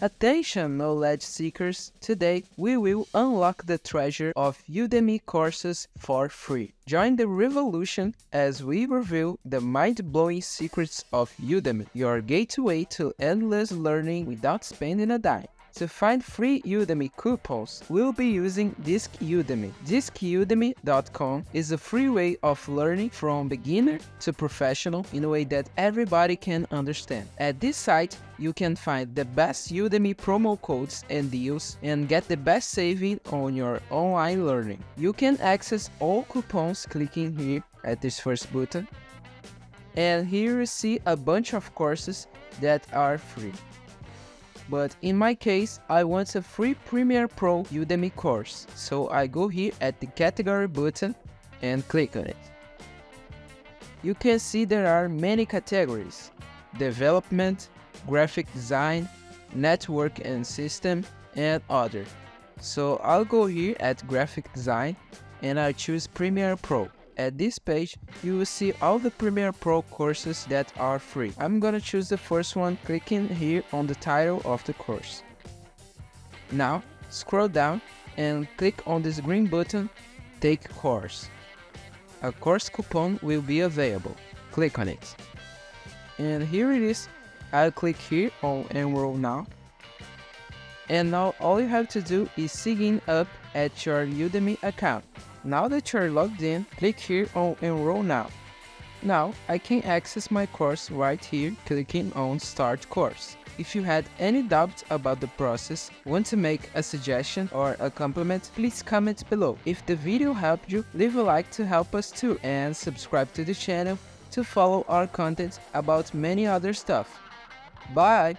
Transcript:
Attention, knowledge seekers! Today we will unlock the treasure of Udemy courses for free. Join the revolution as we reveal the mind-blowing secrets of Udemy, your gateway to endless learning without spending a dime. To find free Udemy coupons, we'll be using Disc Udemy. DiscUdemy.com is a free way of learning from beginner to professional in a way that everybody can understand. At this site, you can find the best Udemy promo codes and deals and get the best saving on your online learning. You can access all coupons clicking here at this first button. And here you see a bunch of courses that are free. But in my case, I want a free Premiere Pro Udemy course, so I go here at the category button and click on it. You can see there are many categories: development, graphic design, network and system, and other. So I'll go here at graphic design and I choose Premiere Pro. At this page, you will see all the Premiere Pro courses that are free. I'm gonna choose the first one, clicking here on the title of the course. Now, scroll down and click on this green button, Take Course. A course coupon will be available. Click on it. And here it is. I'll click here on Enroll Now. And now all you have to do is sign up at your Udemy account. Now that you're logged in, click here on Enroll Now. Now I can access my course right here, clicking on Start Course. If you had any doubts about the process, want to make a suggestion or a compliment, please comment below. If the video helped you, leave a like to help us too, and subscribe to the channel to follow our content about many other stuff. Bye!